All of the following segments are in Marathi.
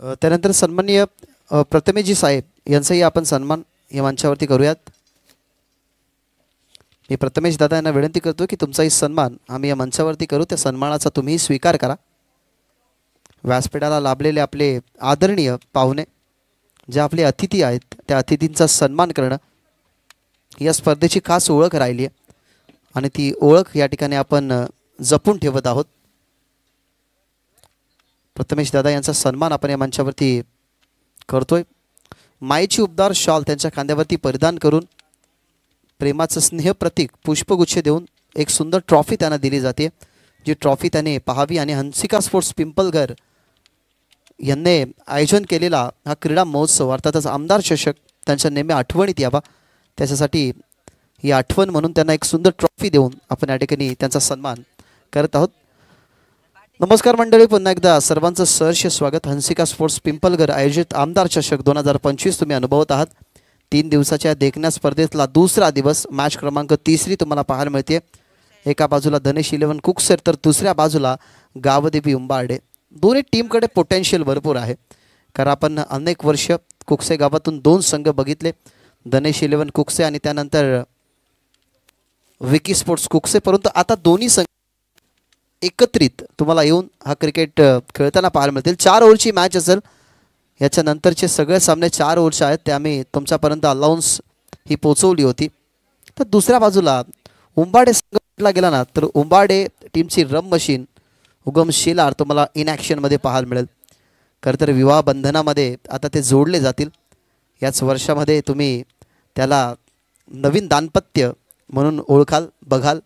त्यानंतर सन्माननीय प्रथमेशजी साहेब यांचाही आपण सन्मान या मंचावरती करूयात। मी प्रथमेश दादा यांना विनंती करतो की तुमचाही सन्मान आम्ही या मंचावरती करू, त्या सन्मानाचा तुम्ही स्वीकार करा। व्यासपीठाला लाभलेले आपले आदरणीय पाहुणे जे आपले अतिथी आहेत त्या अतिथींचा सन्मान करणं या स्पर्धेची खास ओळख राहिली आहे आणि ती ओळख या ठिकाणी आपण जपून ठेवत आहोत। प्रथमेश दादा यांचा सन्मान आपण या मंचावरती करतोय। मायेची उबदार शॉल त्यांच्या खांद्यावरती परिधान करून प्रेमाचं स्नेह प्रतीक पुष्पगुच्छ देऊन एक सुंदर ट्रॉफी त्यांना दिली जाते, जी ट्रॉफी त्याने पाहावी आणि हंसिका स्पोर्ट्स पिंपलघर यांनी आयोजन केलेला हा क्रीडा महोत्सव अर्थातच आमदार चषक त्यांच्या नेहमी आठवणीत यावा, त्याच्यासाठी ही आठवण म्हणून त्यांना एक सुंदर ट्रॉफी देऊन आपण या ठिकाणी त्यांचा सन्मान करत आहोत। नमस्कार मंडळी, पुन्हा एकदा सर्वांचं सहर्ष स्वागत। हंसिका स्पोर्ट्स पिंपलघर आयोजित आमदार चषक 2025 तुम्ही अनुभवत आहात। 3 दिवसाच्या देखण्या स्पर्धेतला दुसरा दिवस, मॅच क्रमांक 3 तुम्हाला पाहायला मिळते। एका बाजूला धनेश 11 कुकसेर तर दुसऱ्या बाजूला गावदेवी उंबारडे। दोन्ही टीमकडे पोटेन्शियल भरपूर आहे, कारण आपण अनेक वर्ष कुकसे गावातून 2 संघ बघितले, धनेश 11 कुकसे आणि त्यानंतर विकी स्पोर्ट्स कुकसे, परंतु आता दोन्ही संघ एकत्रित तुम्हाला येऊन हा क्रिकेट खेळताना पाहायला मिळतील। 4 ओव्हरची मॅच असेल, याच्या नंतरचे सगळे सामने 4 ओव्हरचे आहेत, ते आम्ही तुमच्यापर्यंत अलाउन्स ही पोहोचवली होती। तर दुसऱ्या बाजूला उंबाडे संघ म्हटला गेला ना तर उंबाडे टीमची रम मशीन उगम शेलार तुम्हाला इन ॲक्शनमध्ये पाहायला मिळेल। खरं तर विवाह बंधनामध्ये आता ते जोडले जातील, याच वर्षामध्ये तुम्ही त्याला नवीन दाम्पत्य म्हणून ओळखाल बघाल।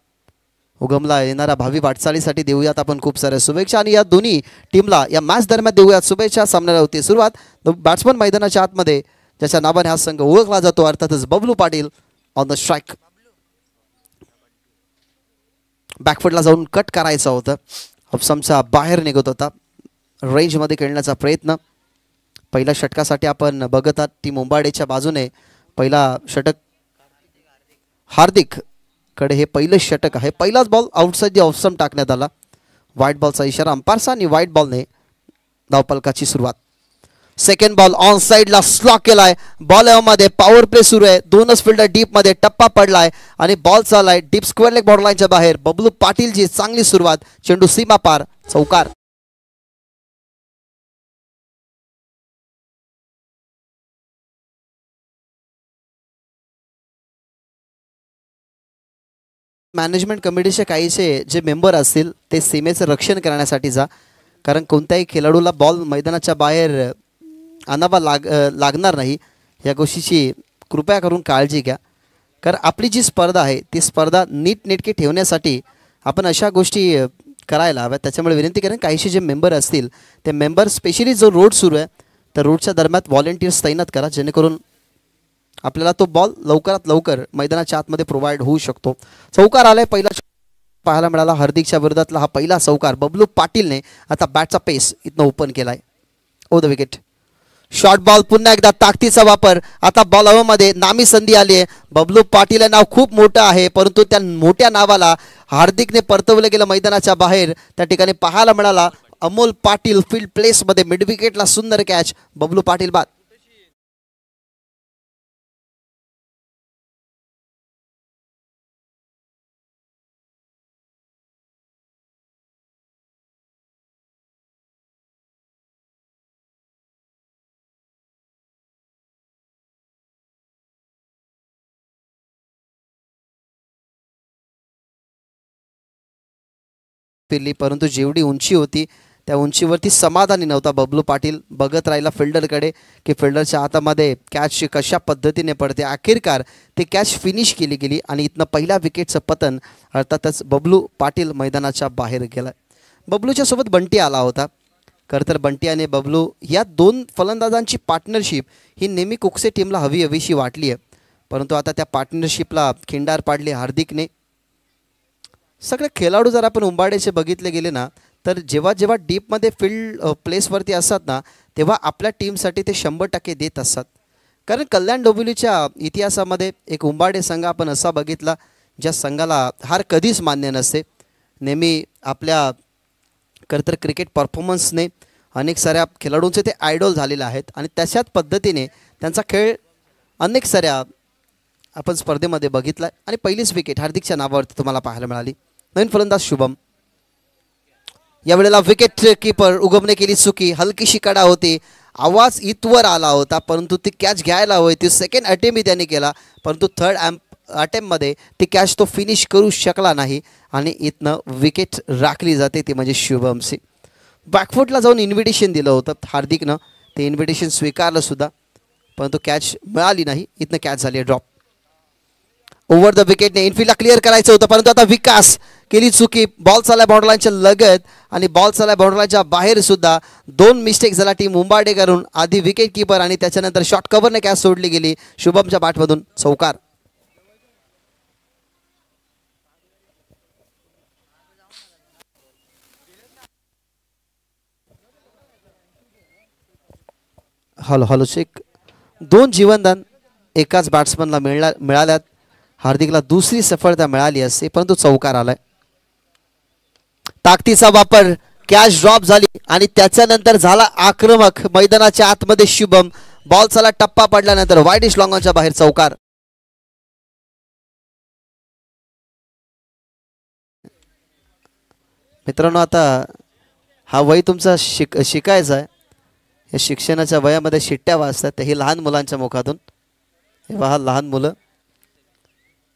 उगमला येणारा भावी वाटचालीसाठी देऊयात आपण खूप साऱ्या शुभेच्छा आणि या दोन्ही टीमला या मॅच दरम्यान देऊयात शुभेच्छा। सामन्याला होती सुरुवात। बॅट्समन मैदानाच्या आतमध्ये ज्याच्या नावाने हा संघ ओळखला जातो अर्थातच Bablu Patil on the strike. बॅकफुटला जाऊन कट करायचा होता, ऑफस्टंपच्या बाहेर निघत होता, रेंजमध्ये खेळण्याचा प्रयत्न। पहिल्या षटकासाठी आपण बघत आहात टीम उंबाडेच्या बाजूने पहिला षटक हार्दिक कडे हे पहिलं षटक आहे। पहिलाच बॉल आउटसाइड द ऑफस्टंप टाकण्यात आला, व्हाईट बॉलचा इशारा अंपायरचा आणि व्हाईट बॉलने धावफलकाची सुरुवात। सेकंड बॉल ऑन साइडला स्लॉक केलाय, बॉल मध्ये पॉवर प्ले सुरू आहे, दोनच फिल्डर डीप मध्ये टप्पा पडलाय आणि बॉल चाललाय डीप स्क्वेअर लेग बॉर्डर लाईनच्या बाहेर। बबलू पाटीलची चांगली सुरुवात, चेंडू सीमा पार, चौकार। मॅनेजमेंट कमिटीचे काहीचे जे मेंबर असतील ते सीमेचं रक्षण करण्यासाठी जा, कारण कोणत्याही खेळाडूला बॉल मैदानाच्या बाहेर आणावा लागणार नाही, या गोष्टीची कृपया करून काळजी घ्या। कारण आपली जी स्पर्धा आहे ती स्पर्धा नीटनेटकी ठेवण्यासाठी आपण अशा गोष्टी करायला हव्यात। त्याच्यामुळे विनंती करेन काहीसे जे मेंबर असतील ते मेंबर स्पेशली जो रोड सुरू आहे तर रोडच्या दरम्यान व्हॉलेंटियर्स तैनात करा, जेणेकरून आपल्याला तो बॉल लवकरात लवकर मैदानाच्या आतमध्ये प्रोव्हाइड होऊ शकतो। चौकार आलाय, पहिला पाहायला मिळाला हार्दिकच्या विरोधातला हा पहिला चौकार। बबलू पाटीलने आता बॅटचा पेस इथनं ओपन केलाय, ओ द विकेट। शॉर्ट बॉल, पुन्हा एकदा ताकदीचा वापर, आता बॉल हवेमध्ये, नामी संधी आली आहे। बबलू पाटील हे नाव खूप मोठं आहे, परंतु त्या मोठ्या नावाला हार्दिकने परतवलं गेलं मैदानाच्या बाहेर। त्या ठिकाणी पाहायला मिळाला अमोल पाटील फील्ड प्लेसमध्ये मिड विकेटला सुंदर कॅच, बबलू पाटील बाद। फिरली, परंतु जेवढी उंची होती त्या उंचीवरती समाधानी नव्हता बबलू पाटील। बघत राहिला फिल्डरकडे की फिल्डरच्या हातामध्ये कॅच कशा पद्धतीने पडते। अखेरकार ते कॅच फिनिश केली गेली आणि इथनं पहिल्या विकेटचं पतन अर्थातच बबलू पाटील मैदानाच्या बाहेर गेला। बबलूच्या सोबत बंटी आला होता, खरं तर बंटी आणि बबलू या 2 फलंदाजांची पार्टनरशिप ही नेहमी कुकसे टीमला हवी हवीशी वाटली आहे, परंतु आता त्या पार्टनरशिपला खिंडार पाडली हार्दिकने। सगळे खेळाडू जर आपण उंबाडेचे बघितले गेले ना तर जेव्हा जेव्हा डीपमध्ये फील्ड प्लेसवरती असतात ना तेव्हा आपल्या टीमसाठी ते 100% देत असतात। कारण कल्याण डोंबिवलीच्या इतिहासामध्ये एक उंबाडे संघ आपण असा बघितला ज्या संघाला हार कधीच मान्य नसते, नेहमी आपल्या खरं तर क्रिकेट परफॉर्मन्सने अनेक साऱ्या खेळाडूंचे ते आयडॉल झालेले आहेत आणि तशाच पद्धतीने त्यांचा खेळ अनेक साऱ्या आपण स्पर्धेमध्ये बघितला आणि पहिलीच विकेट हार्दिकच्या नावावरती तुम्हाला पाहायला मिळाली. नवीन फलंदाज शुभम. यावेळेला विकेट कीपर उगमने केली चुकी, हलकीशी कडा होती, आवाज इथवर आला होता परंतु ती कॅच घ्यायला हवी ती. सेकंड अटेम्प्ट त्यांनी केला परंतु थर्ड अटेम्प्टमध्ये ती कॅच तो फिनिश करू शकला नाही आणि इथनं विकेट राखली जाते ती म्हणजे शुभमची. बॅकफुटला जाऊन इन्व्हिटेशन दिलं होतं हार्दिकनं, ते इन्व्हिटेशन स्वीकारलं सुद्धा परंतु कॅच मिळाली नाही. इथनं कॅच झाली ड्रॉप. ओव्हर द विकेटने इनफिल्डला क्लिअर करायचं होतं परंतु आता विकास केली चुकी. बॉल चालला बाउंड्रीलाईनच्या लगत आणि बॉल चालला बाउंड्रीलाईनच्या बाहेर सुद्धा. दोन मिस्टेक झाला टीम मुंबाडे करून. आधी विकेट कीपर आणि त्याच्यानंतर शॉर्ट कव्हरने कॅच सोडली गेली. शुभमच्या बॅटमधून चौकार. Hello hello check. दोन जीवनदान एकाच बॅट्समनला मिळाल्यात. हार्दिकला दुसरी सफलता मिळाली असते परंतु चौकार आलाय. ताकदीचा वापर, कॅच ड्रॉप झाली आणि त्याच्यानंतर झाला आक्रमक मैदानाच्या आतमध्ये शुभम. बॉल चाला टप्पा पडल्यानंतर वाईडिश लॉंगॉनच्या बाहेर चौकार. मित्रांनो आता हा वय तुमचा शिकायचा आहे. या शिक्षणाच्या वयामध्ये शिट्ट्या वाजतात तेही लहान मुलांच्या मुखातून. हे पहा लहान मुलं.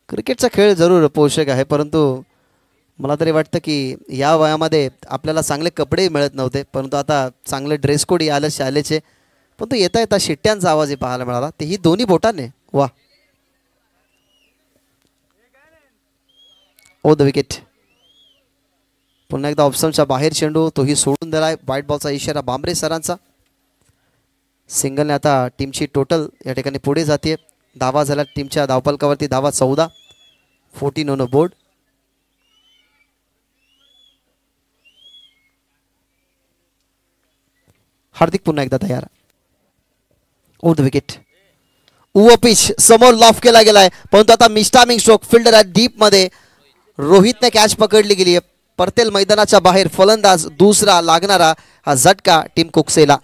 क्रिकेटचा खेळ जरूर पोषक आहे परंतु मला तरी वाटतं की या वयामध्ये आपल्याला चांगले कपडेही मिळत नव्हते परंतु आता चांगले ड्रेस कोडही आलं शाळेचे परंतु येता येता शिट्ट्यांचा आवाजही पाहायला मिळाला तेही दोन्ही बोटाने. वा. ओ द विकेट. पुन्हा एकदा ऑप्शनच्या बाहेर चेंडू तोही सोडून दिलाय. व्हाईट बॉलचा इशारा बांबरे सरांचा. सिंगलने आता टीमची टोटल या ठिकाणी पुढे जाते. धावा झाला टीमच्या धावफलकावरती धावा 14. 14 ऑन अ बोर्ड. हार्दिक पुन्हा एकदा तयार. ओ द विकेट. पिच समोर लॉफ केला गेलाय परंतु आता मिस्टामिंग स्ट्रोक. फिल्डर आहे डीप मध्ये. रोहितने कॅच पकडली गेली आहे. परतेल मैदानाच्या बाहेर. फलंदाज दुसरा लागणारा हा झटका टीम कुकसेला.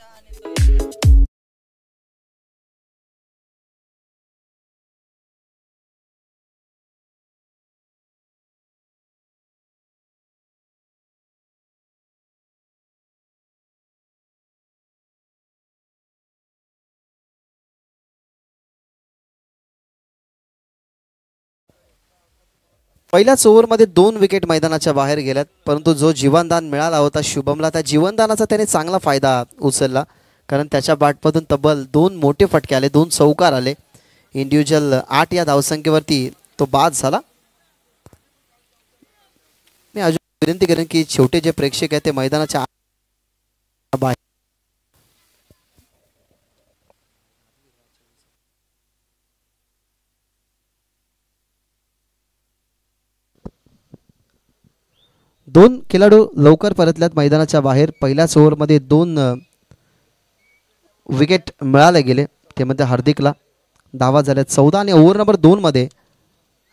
पहिल्याच ओव्हरमध्ये 2 विकेट मैदानाच्या बाहेर गेल्यात परंतु जो जीवनदान मिळाला होता शुभमला त्या जीवनदानाचा त्याने चांगला फायदा उचलला कारण त्याच्या बॅटमधून तब्बल 2 मोठे फटके आले. 2 चौकार आले. इंडिव्हिज्युअल 8 या धावसंख्येवरती तो बाद झाला. मी अजून विनंती करेन की छोटे जे प्रेक्षक आहेत ते मैदानाच्या बाहेर. दोन खेळाडू लवकर परतल्यात मैदानाच्या बाहेर. पहिल्याच ओव्हरमध्ये 2 विकेट मिळाले गेले त्यामध्ये हार्दिकला. धावा झाल्या 14 आणि ओव्हर नंबर 2 मध्ये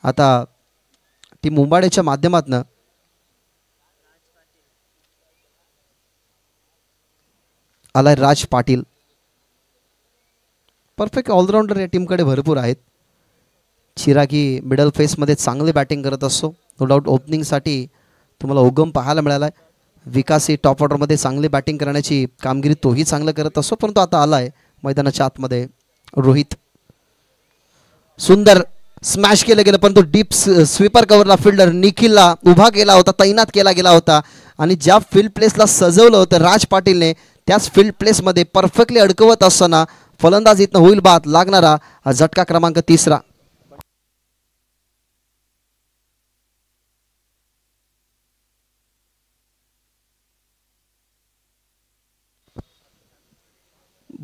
आता टीम मुंबाडेच्या माध्यमातून आलाय राज पाटील. परफेक्ट ऑलराऊंडर या टीमकडे भरपूर आहेत. चिरागी मिडल फेसमध्ये चांगली बॅटिंग करत असतो. नो डाऊट ओपनिंगसाठी तुम्हाला उगम पाहायला मिळाला. विकास ही टॉप ऑर्डरमध्ये चांगली बॅटिंग करण्याची कामगिरी तोही चांगलं करत असतो परंतु आता आलाय मैदानाच्या आतमध्ये रोहित. सुंदर स्मॅश केलं गेलं परंतु डीप स्वीपर कव्हरला फिल्डर निखिलला उभा केला होता, तैनात केला गेला होता आणि ज्या फील्ड प्लेसला सजवलं होतं राज पाटीलने त्याच फील्ड प्लेसमध्ये परफेक्टली अडकवत असताना फलंदाज इथनं होईल बाद. लागणारा झटका क्रमांक 3.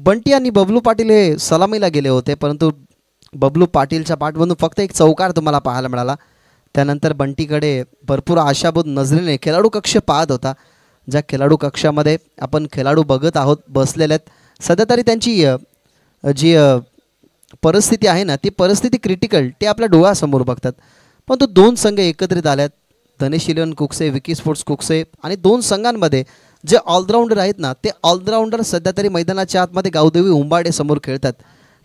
बंटी आणि बबलू पाटील हे सलामीला गेले होते परंतु बबलू पाटीलच्या बॅटमधून फक्त एक चौकार तुम्हाला पाहायला मिळाला. त्यानंतर बंटीकडे भरपूर आशाभूत नजरेने खेळाडू कक्ष पाहत होता. ज्या खेळाडू कक्षामध्ये आपण खेळाडू बघत आहोत बसलेले आहेत सध्या तरी त्यांची जी परिस्थिती आहे ना ती परिस्थिती क्रिटिकल ते आपल्या डोळ्यासमोर बघतात. पण तो 2 संघ एकत्रित आल्यात. धनेश इलेव्हन कुकसे, विकी स्पोर्ट्स कुकसे आणि 2 संघांमध्ये जे ऑलराऊंडर आहेत ना ते ऑलराऊंडर सध्या तरी मैदानाच्या आतमध्ये गावदेवी उंबाडे समोर खेळतात,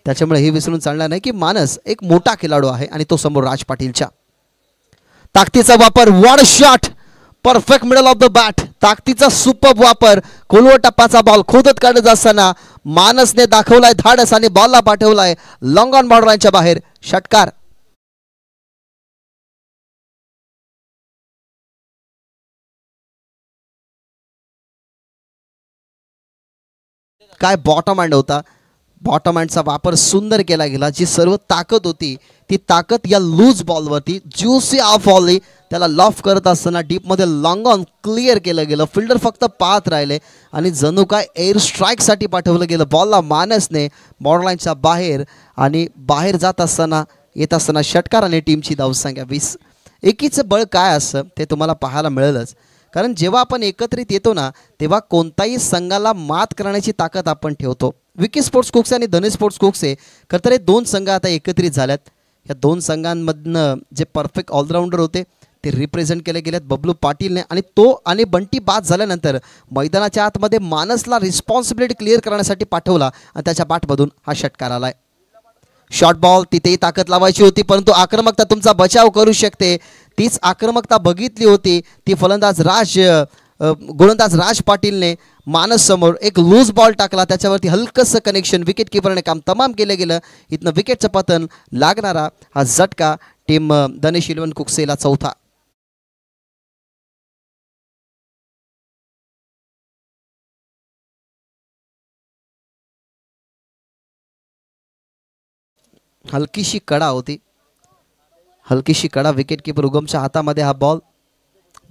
त्याच्यामुळे हे विसरून चालणार नाही की मानस एक मोठा खेळाडू आहे आणि तो समोर राज पाटीलच्या. ताकदीचा वापर, what shot, perfect middle of the bat, ताकदीचा सुपर वापर. खोलवर टप्पाचा बॉल खोदत काढत असताना मानसने दाखवलाय धाडस आणि बॉलला पाठवलाय लॉंग ऑन बॉर्डर लाईनच्या बाहेर. षटकार. काय बॉटम हँड होता, बॉटम हँडचा वापर सुंदर केला गेला. जी सर्व ताकद होती ती ताकद या लूज बॉलवरती, ज्युसी ऑफ व्हॉली त्याला लॉफ करत असताना डीपमध्ये लॉंग ऑन क्लिअर केलं गेलं. फिल्डर फक्त पाहत राहिले आणि जणू काय एअर स्ट्राईकसाठी पाठवलं गेलं. बॉलला मानसने बॉर्डरलाईनच्या बाहेर आणि बाहेर जात असताना येत असताना षटकार आणि टीमची धावसंख्या 20. एकीचं बळ काय असतं ते तुम्हाला पाहायला मिळेलच, कारण जेव्हा आपण एकत्रित येतो ना तेव्हा कोणताही संघाला मात करण्याची ताकद आपण ठेवतो. विकी स्पोर्ट्स कुक्से आणि धनी स्पोर्ट्स कुक्से खरं तर हे दोन संघ आता एकत्रित झाल्यात. या दोन संघांमधनं जे परफेक्ट ऑलराऊंडर होते ते रिप्रेझेंट केले गेलेत बबलू पाटीलने, आणि तो आणि बंटी बाद झाल्यानंतर मैदानाच्या आतमध्ये मानसला रिस्पॉन्सिबिलिटी क्लिअर करण्यासाठी पाठवला आणि त्याच्या बॅटमधून हा षटकार आलाय. शॉर्ट बॉल, तिथेही ताकद लावायची होती परंतु आक्रमकता तुमचा बचाव करू शकते. तीच आक्रमकता बघितली होती ती गोलंदाज राज पाटीलने मानस समोर एक लूज बॉल टाकला, त्याच्यावरती हलकंसं कनेक्शन विकेट किपरने काम तमाम केलं गेलं. इथनं विकेटचं पतन लागणारा हा झटका टीम धनेश 11 कुक्सेला चौथा. हलकीशी कडा होती, हलकीशी कडा विकेट किपर उगमच्या हातामध्ये. हा बॉल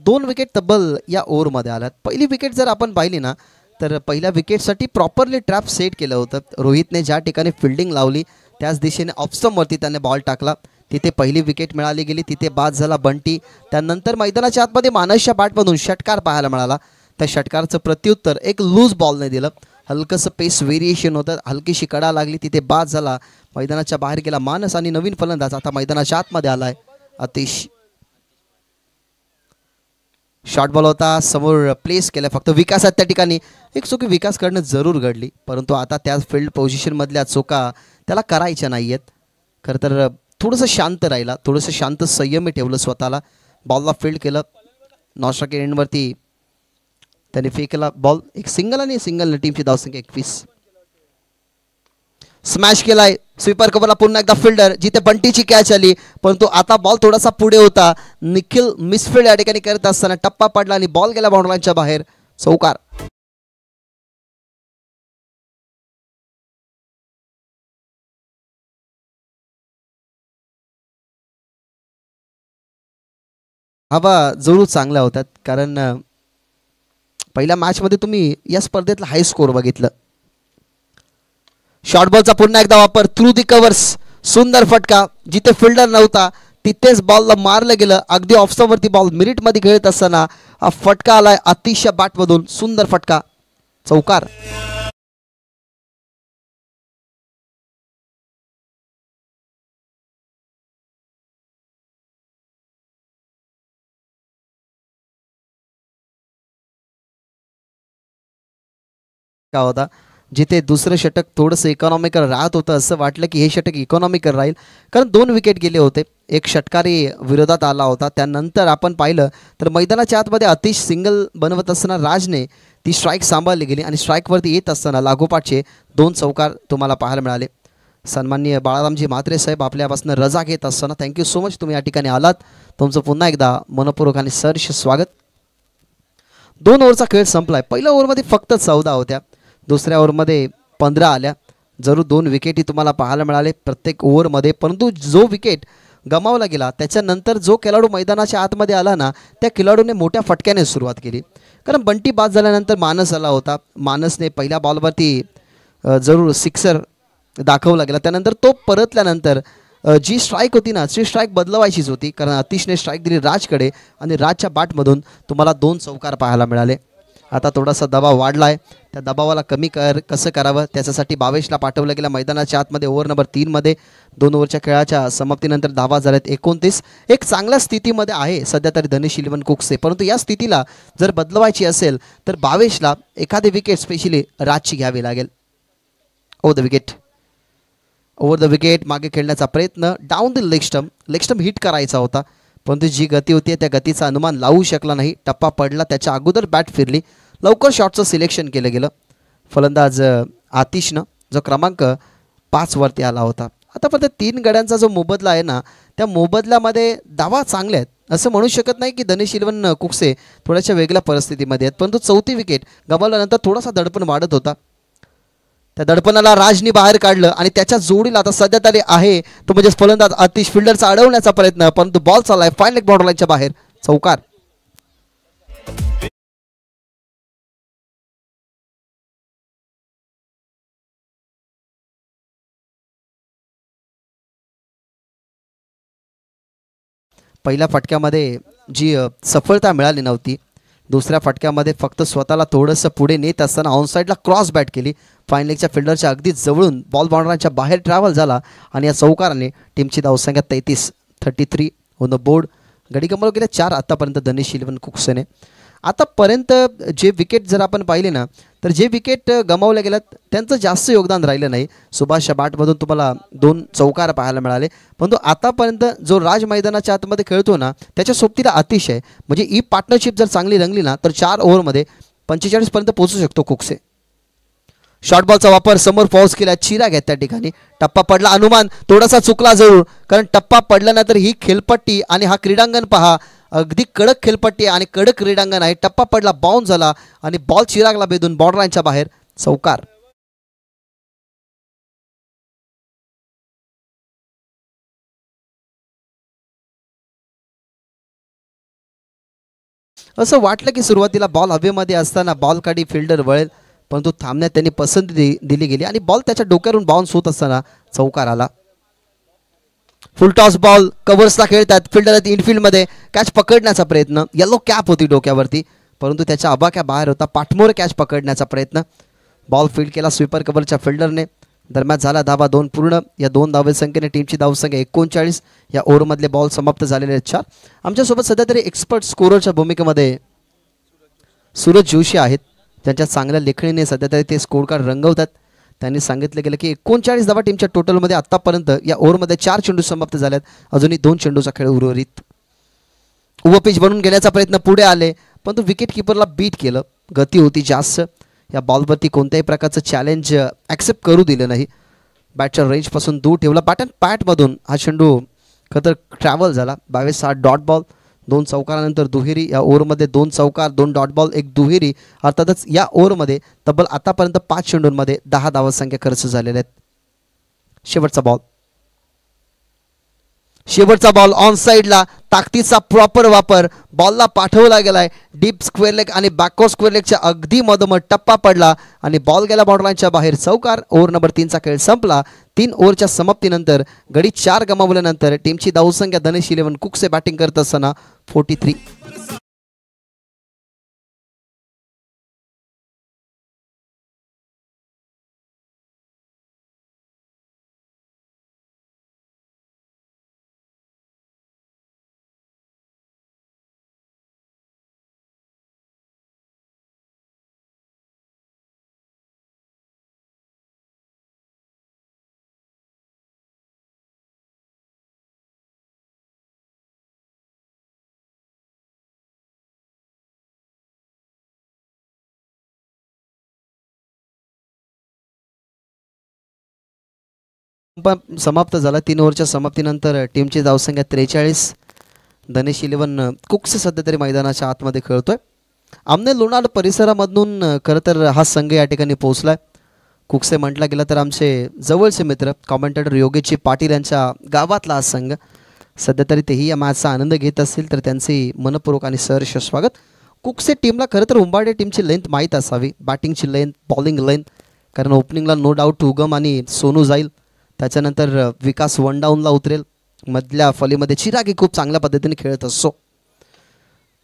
2 विकेट तब्बल या ओव्हरमध्ये आल्यात. पहिली विकेट जर आपण पाहिली ना तर पहिल्या विकेटसाठी प्रॉपरली ट्रॅप सेट केलं होतं. रोहितने ज्या ठिकाणी फिल्डिंग लावली त्याच दिशेने ऑफस्टंपवरती त्याने बॉल टाकला, तिथे पहिली विकेट मिळाली गेली. तिथे बाद झाला बंटी. त्यानंतर मैदानाच्या आतमध्ये मानसच्या बॅटमधून षटकार पाहायला मिळाला. त्या षटकारचं प्रत्युत्तर एक लूज बॉलने दिलं. हलकंसं पेस व्हेरिएशन होतं, हलकीशी कडा लागली, तिथे बाद झाला. मैदानाच्या बाहेर गेला मानस आणि नवीन फलंदाज आता मैदानाच्या आतमध्ये आलाय आतिश. शॉर्ट बॉल होता, समोर प्लेस केला. फक्त विकासात त्या ठिकाणी एक चुकी विकास करणं जरूर घडली, परंतु आता त्या फील्ड पोझिशनमधल्या चुका त्याला करायच्या नाही आहेत. खरं तर थोडंसं शांत राहिला, थोडंसं शांत संयमी ठेवलं स्वतःला. बॉलला फील्ड केलं, नॉस्ट्राइक एंडवरती त्याने फेकला बॉल. एक सिंगल आणि सिंगल टीमची धावसंख्या 21. स्मॅश केलाय स्वीपर कव्हरला पुन्हा एकदा फिल्डर, जिथे बंटीची कॅच आली परंतु आता बॉल थोडासा पुढे होता. निखिल मिसफील्ड या ठिकाणी करत असताना टप्पा पडला आणि बॉल गेला बाउंड्रीलाईनच्या बाहेर. चौकार. हवा जरूर चांगल्या होतात, कारण पहिल्या मॅचमध्ये तुम्ही या स्पर्धेतला हाय स्कोर बघितलं. शॉर्ट बॉलचा पुन्हा एकदा वापर, थ्रू दी कव्हर्स, सुंदर फटका. जिथे फिल्डर नव्हता तिथेच बॉलला मारलं गेलं. अगदी ऑफस्टंपवरती बॉल मिरिटमध्ये खेळत असताना हा फटका आलाय आतिशच्या बॅटमधून. सुंदर फटका. चौकार. का होता जिथे दुसरं षटक थोडंसं इकॉनॉमिकल राहत होतं, असं वाटलं की हे षटक इकॉनॉमिकल राहील, कारण 2 विकेट गेले होते. एक षटकारी विरोधात आला होता. त्यानंतर आपण पाहिलं तर मैदानाच्या आतमध्ये अतिश सिंगल बनवत असताना राजने ती स्ट्राईक सांभाळली गेली आणि स्ट्राईकवरती येत असताना लागोपाठचे 2 चौकार तुम्हाला पाहायला मिळाले. सन्माननीय बाळारामजी म्हात्रे साहेब आपल्यापासून रजा घेत असताना थँक्यू सो मच, तुम्ही या ठिकाणी आलात. तुमचं पुन्हा एकदा मनपूर्वक आणि सहर्ष स्वागत. 2 ओव्हरचा खेळ संपलाय. पहिल्या ओव्हरमध्ये फक्त 14 होत्या, दुसऱ्या ओव्हरमध्ये 15 आल्या. जरूर 2 विकेटी तुम्हाला पाहायला मिळाले प्रत्येक ओव्हरमध्ये, परंतु जो विकेट गमावला गेला त्याच्यानंतर जो खेळाडू मैदानाच्या आतमध्ये आला ना त्या खेळाडूने मोठ्या फटक्याने सुरुवात केली. कारण बंटी बाद झाल्यानंतर मानस आला होता. मानसने पहिल्या बॉलवरती जरूर सिक्सर दाखवला गेला. त्यानंतर तो परतल्यानंतर जी स्ट्राईक होती ना ती स्ट्राईक बदलवायचीच होती, कारण अतिशने स्ट्राईक दिली राजकडे आणि राजच्या बॅटमधून तुम्हाला 2 चौकार पाहायला मिळाले. आता थोडासा दबाव वाढला आहे, त्या दबावाला कमी कसं करावं त्याच्यासाठी भावेशला पाठवलं गेलं मैदानाच्या आतमध्ये. ओव्हर नंबर 3 मध्ये 2 ओव्हरच्या खेळाच्या समाप्तीनंतर धावा झाल्यात 29. एक चांगल्या स्थितीमध्ये आहे सध्या तरी धनेश इलेव्हन कुकसे, परंतु या स्थितीला जर बदलवायची असेल तर भावेशला एखादी विकेट स्पेशली राजची घ्यावी लागेल. ओव्हर द विकेट मागे खेळण्याचा प्रयत्न, down the leg stump hit करायचा होता, परंतु जी गती होती त्या गतीचा अनुमान लावू शकला नाही. टप्पा पडला, त्याच्या अगोदर बॅट फिरली, लवकर शॉटचं सिलेक्शन केलं गेलं. फलंदाज आतिशनं जो क्रमांक 5 वरती आला होता. आतापर्यंत 3 गड्यांचा जो मोबदला आहे ना, त्या मोबदल्यामध्ये धावा चांगल्या आहेत असं म्हणू शकत नाही की धनेश इलेव्हन कुकसे थोड्याशा वेगळ्या परिस्थितीमध्ये आहेत, परंतु 4थी विकेट गमावल्यानंतर थोडासा दडपण वाढत होता. त्या दडपणाला राजनी बाहेर काढलं आणि त्याच्या जोडीला आता सध्या तरी आहे तो म्हणजे फलंदाज आतिश. फिल्डरचा अडवण्याचा प्रयत्न, परंतु बॉल चाललाय फाईन लेग बॉर्डर लाईनच्या बाहेर, चौकार. पहिल्या फटक्यामध्ये जी सफलता मिळाली नव्हती, दुसऱ्या फटक्यामध्ये फक्त स्वतःला थोडंसं पुढे नेत असताना ऑनसाईडला क्रॉस बॅट केली. फाईन लेगच्या फिल्डरच्या अगदी जवळून बॉल बाउंड्रीच्या बाहेर ट्रॅव्हल झाला आणि या चौकाराने टीमची धावसंख्या 33 ऑन द बोर्ड. गडी गमावले गेल्या 4 आतापर्यंत धनेश इलेव्हन कुकसेने. आतापर्यंत जे विकेट जर आपण पाहिले ना, तर जे विकेट गमावल्या गेल्यात त्यांचं जास्त योगदान राहिलं नाही. सुभाष बॅटमधून तुम्हाला 2 चौकार पाहायला मिळाले, परंतु आतापर्यंत जो राज मैदानाच्या आतमध्ये खेळतो ना त्याच्या सोबतीला अतिशय म्हणजे ही पार्टनरशिप जर चांगली रंगली ना तर 4 ओव्हरमध्ये 45 पर्यंत पोहोचू शकतो कुकसे. शॉर्ट बॉलचा वापर, समोर फॉल्स केला, चिरा घ्या त्या ठिकाणी. टप्पा पडला, अनुमान थोडासा चुकला जरूर, कारण टप्पा पडल्यानंतर ही खेळपट्टी आणि हा क्रीडांगण पहा, अगदी कडक खेळपट्टी आणि कडक क्रीडांगण आहे. टप्पा पडला, बाउन्स झाला आणि बॉल चिरागला बेदून बॉर्डर लाईनच्या बाहेर, चौकार. असं वाटलं की सुरुवातीला बॉल हवेमध्ये असताना बॉल काढी फिल्डर वळेल, परंतु थांबण्यात त्यांनी पसंती दिली गेली आणि बॉल त्याच्या डोक्यावरून बाउन्स होत असताना चौकार आला. फुल टॉस बॉल कव्हर्सला खेळतात, फिल्डर आहेत इनफिल्डमध्ये, कॅच पकडण्याचा प्रयत्न, येलो कॅप होती डोक्यावरती परंतु त्याच्या आबाक्या बाहेर होता. पाठमोर कॅच पकडण्याचा प्रयत्न, बॉल फील्ड केला स्वीपर कव्हरच्या फिल्डरने. दरम्यान झाला धावा 2 पूर्ण. या 2 धावसंख्येने टीमची धावसंख्या 39. या ओव्हरमधले बॉल समाप्त झालेले आहेत 4. आमच्यासोबत सध्या तरी एक्सपर्ट स्कोररच्या भूमिकेमध्ये सूरज जोशी आहेत, त्यांच्या चांगल्या लेखणीने सध्या तरी ते स्कोर कार्ड रंगवतात. त्यांनी सांगितलं गेलं की 39 धावा टीमच्या टोटलमध्ये आत्तापर्यंत या ओव्हरमध्ये 4 चेंडू समाप्त झाल्यात, अजूनही 2 चेंडूचा खेळ उर्वरित. उभं पिच बनवून घेण्याचा प्रयत्न, पुढे आले परंतु विकेट किपरला बीट केलं. गती होती जास्त, या बॉलवरती कोणत्याही प्रकारचं चॅलेंज ॲक्सेप्ट करू दिलं नाही. बॅटच्या रेंजपासून दूर ठेवला, बॅट अँड पॅटमधून हा चेंडू खतर ट्रॅव्हल झाला. 22 डॉट बॉल, 2 चौकारानंतर दुहेरी. या ओव्हरमध्ये 2 चौकार, 2 डॉट बॉल, 1 दुहेरी. अर्थातच या ओव्हरमध्ये तब्बल आतापर्यंत 5 चेंडूंमध्ये 10 धावांसंख्या खर्च झालेल्या आहेत. शेवटचा बॉल ऑन साईडला, ताकदीचा प्रॉपर वापर, बॉलला पाठवला गेलाय डीप स्क्वेअर लेग आणि बॅकवर्ड स्क्वेअर लेगच्या अगदी मधोमध. टप्पा पडला आणि बॉल गेला बॉर्डरलाईनच्या बाहेर, चौकार. ओव्हर नंबर 3चा खेळ संपला. 3 ओव्हरच्या समाप्तीनंतर गडी 4 गमावल्यानंतर टीमची धावसंख्या धनेश इलेव्हन कुकसे बॅटिंग करत असताना 43. समाप्त झाला. 3 ओव्हरच्या समाप्तीनंतर टीमची धावसंख्या 43. धनेश इलेव्हन कुक्स सध्या तरी मैदानाच्या आतमध्ये खेळतोय. आमने लोणार परिसरामधून खरं तर हा संघ या ठिकाणी पोहोचलाय. कुक्से म्हटला गेला तर आमचे जवळचे मित्र कॉमेंटेटर योगेशजी पाटील यांच्या गावातला हा संघ. सध्या तरी तेही या मॅचचा आनंद घेत असतील तर त्यांचे मनपूर्वक आणि सहर्ष स्वागत. कुक्से टीमला खरं तर उंबाडे टीमची लेंथ माहीत असावी, बॅटिंगची लेंथ, बॉलिंग लेंथ, कारण ओपनिंगला नो डाऊट उगम आणि सोनू जाईल, त्याच्यानंतर विकास 1 डाऊनला उतरेल, मधल्या फलीमध्ये चिरागी खूप चांगल्या पद्धतीने खेळत असतो.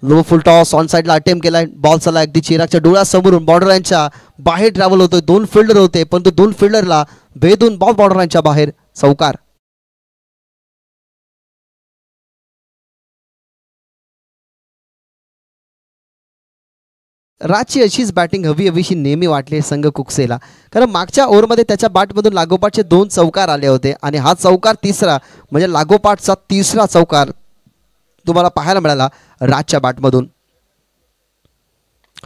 लो फुल टॉस ऑन साईडला अटेम्प्ट केलाय. बॉल चला अगदी चिरागच्या डोळ्यासमोरून बॉर्डर लाईनच्या बाहेर ट्रॅव्हल होतोय. 2 फिल्डर होते परंतु 2 फिल्डरला भेदून बॉल बॉर्डर लाईनच्या बाहेर. चौकार. राजची अशीच बॅटिंग हवी हवीशी नेहमी वाटली संघ कुकसेला, कारण मागच्या ओव्हरमध्ये त्याच्या बॅटमधून लागोपाठचे 2 चौकार आले होते आणि हा चौकार तिसरा म्हणजे लागोपाठचा तिसरा चौकार तुम्हाला पाहायला मिळाला राजच्या बॅटमधून.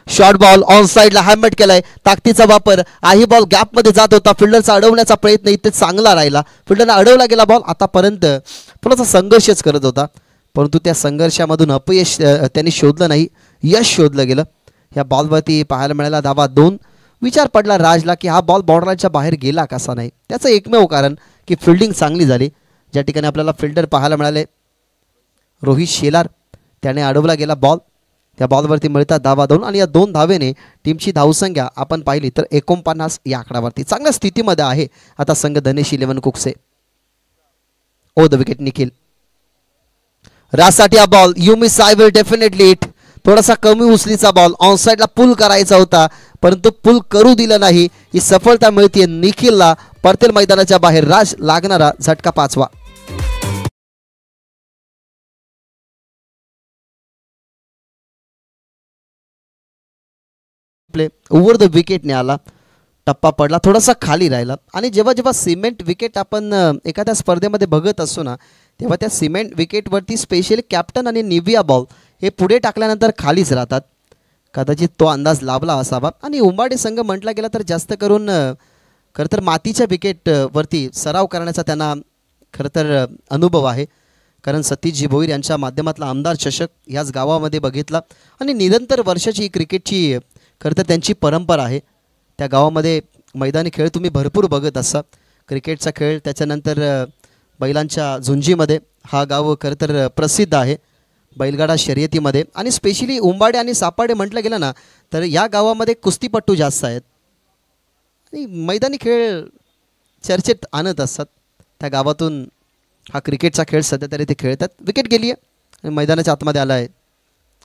शॉर्ट बॉल ऑन साईडला हॅममेट केलाय. ताकदीचा वापर. आही बॉल गॅपमध्ये जात होता. फिल्डरचा अडवण्याचा प्रयत्न इथे चांगला राहिला. फिल्डरला अडवला गेला बॉल. आतापर्यंत थोडासा संघर्षच करत होता परंतु त्या संघर्षामधून अपयश त्यांनी शोधलं नाही, यश शोधलं गेलं. या बॉलवरती पाहायला मिळाला धावा 2. विचार पडला राजला की हा बॉल बॉर्डरच्या बाहेर गेला कसा नाही. त्याचं एकमेव कारण की फिल्डिंग चांगली झाली. ज्या ठिकाणी आपल्याला फिल्डर पाहायला मिळाले रोहित शेलार, त्याने अडवला गेला बॉल. त्या बॉलवरती मिळतात धावा 2 आणि या 2 धावेने टीमची धावसंख्या आपण पाहिली तर 49 या आकड्यावरती चांगल्या स्थितीमध्ये आहे आता संघ धनेश 11 कुकसे. ओ द विकेट निखिल. राजसाठी हा ball. You miss I will definitely it. थोडासा कमी उचलीचा बॉल ऑन साईडला पुल करायचा होता परंतु पुल करू दिलं नाही. ही सफलता मिळते निखिलला. परतेल मैदानाच्या बाहेर. राज लागणारा झटका 5वा. प्ले ओव्हर द विकेटने आला. टप्पा पडला, थोडासा खाली राहिला आणि जेव्हा जेव्हा सिमेंट विकेट आपण एखाद्या स्पर्धेमध्ये बघत असतो ना तेव्हा त्या सिमेंट विकेटवरती स्पेशली कॅप्टन आणि निविया बॉल हे पुढे टाकल्यानंतर खालीच राहतात. कदाचित तो अंदाज लाभला असावा आणि उंबाडे संघ म्हटला गेला तर जास्त करून खरं तर मातीच्या विकेटवरती सराव करण्याचा त्यांना खरं तर अनुभव आहे. कारण सतीशजी भोईर यांच्या माध्यमातला आमदार चषक ह्याच गावामध्ये बघितला आणि निरंतर वर्षाची क्रिकेटची खरं तर त्यांची परंपरा आहे. त्या गावामध्ये मैदानी खेळ तुम्ही भरपूर बघत असा. क्रिकेटचा खेळ त्याच्यानंतर बैलांच्या झुंजीमध्ये हा गाव खरं तर प्रसिद्ध आहे बैलगाडा शर्यतीमध्ये आणि स्पेशली उंबाडे आणि सापाडे म्हटलं गेलं ना तर या गावामध्ये कुस्तीपट्टू जास्त आहेत आणि मैदानी खेळ चर्चेत आणत असतात. त्या गावातून हा क्रिकेटचा खेळ सध्या तरी ते खेळतात. विकेट गेली आहे आणि मैदानाच्या आतमध्ये आला आहे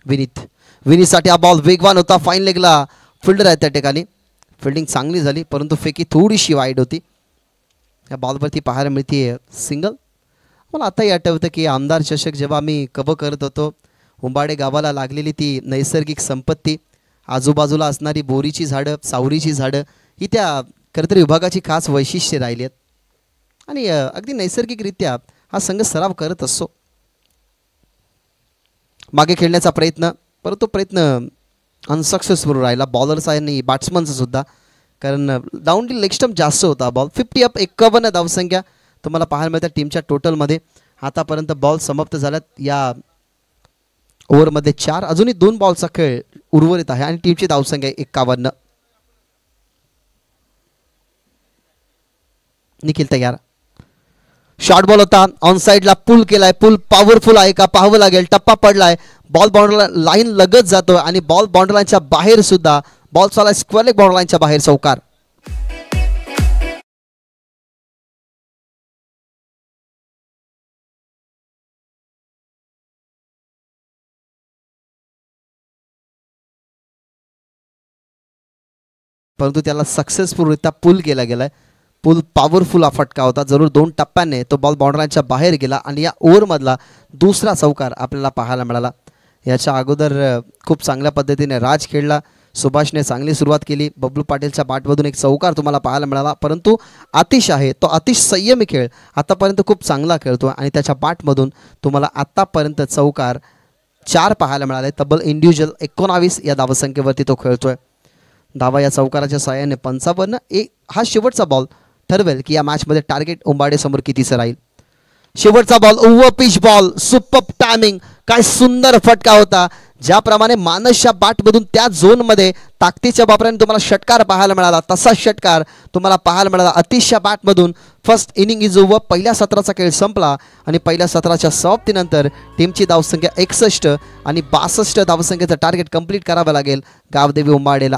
विनीत. विनीतसाठी हा बॉल वेगवान होता. फाईन लेगला फिल्डर आहे त्या ठिकाणी. फिल्डिंग चांगली झाली परंतु फेकी थोडीशी वाईड होती. या बॉलवरती पाहायला मिळते सिंगल. मला आताही आठवतं की आमदार चषक जेव्हा आम्ही कव्हर करत होतो उंबाडे गावाला लागलेली ती नैसर्गिक संपत्ती, आजूबाजूला असणारी बोरीची झाडं, सावरीची झाडं ही त्या खरं तर विभागाची खास वैशिष्ट्ये राहिली आहेत आणि अगदी नैसर्गिकरित्या हा संघ सराव करत असतो. मागे खेळण्याचा प्रयत्न परंतु प्रयत्न अनसक्सेसफुल राहिला बॉलरचा आणि बॅट्समनचा सुद्धा, कारण डाऊन डी लेग स्टंप जास्त होता बॉल. 50 अप 51 धावसंख्या तुम्हाला पाहायला मिळतात टीमच्या टोटलमध्ये. आतापर्यंत बॉल समाप्त झाल्यात या ओव्हरमध्ये 4. अजूनही 2 बॉलचा खेळ उर्वरित आहे आणि टीमची धावसंख्या 51. निखिल तयार. शॉर्ट बॉल होता ऑन साईडला पुल केलाय. पुल पॉवरफुल आहे का पाहावं लागेल. टप्पा पडलाय. बॉल बाउंड्री लाईन लगत जातो आणि बॉल बाउंड्री लाईनच्या बाहेर सुद्धा. बॉल चालला स्क्वेअर लेग बाउंड्री लाईनच्या बाहेर. चौकार. परंतु त्याला सक्सेसफुलरित्या पुल केला गेलाय. पुल पॉवरफुल हा फटका होता. जरूर 2 टप्प्याने तो बॉल बाउंड्रीच्या बाहेर गेला आणि या ओव्हरमधला दुसरा चौकार आपल्याला पाहायला मिळाला. याच्या अगोदर खूप चांगल्या पद्धतीने राज खेळला. सुभाषने चांगली सुरुवात केली. बबलू पाटीलच्या बॅटमधून एक चौकार तुम्हाला पाहायला मिळाला परंतु आतिश आहे तो आतिश संयमी खेळ आतापर्यंत खूप चांगला खेळतो आणि त्याच्या बॅटमधून तुम्हाला आतापर्यंत चौकार 4 पाहायला मिळाले. तब्बल इंडिव्हिज्युअल 19 या धावसंख्येवरती तो खेळतोय. धावा या चौकाराच्या साहाय्याने 55. हा शेवटचा बॉल ठरवेल की या मॅचमध्ये टार्गेट उंबाडे समोर कितीचं राहील. शेवटचा ball over pitch ball. Super timing. काय सुंदर फटका होता. ज्याप्रमाणे मानसच्या बॅटमधून त्या झोनमध्ये ताकदीच्या वापराने तुम्हाला षटकार पाहायला मिळाला तसा षटकार तुम्हाला पाहायला मिळाला आतिशच्या बॅटमधून. First inning is over. पहिल्या सत्राचा खेळ संपला आणि पहिल्या सत्राच्या समाप्तीनंतर टीमची धावसंख्या 61 आणि 62 धावसंख्येचं टार्गेट कंप्लीट करावं लागेल गावदेवी उंबाडेला.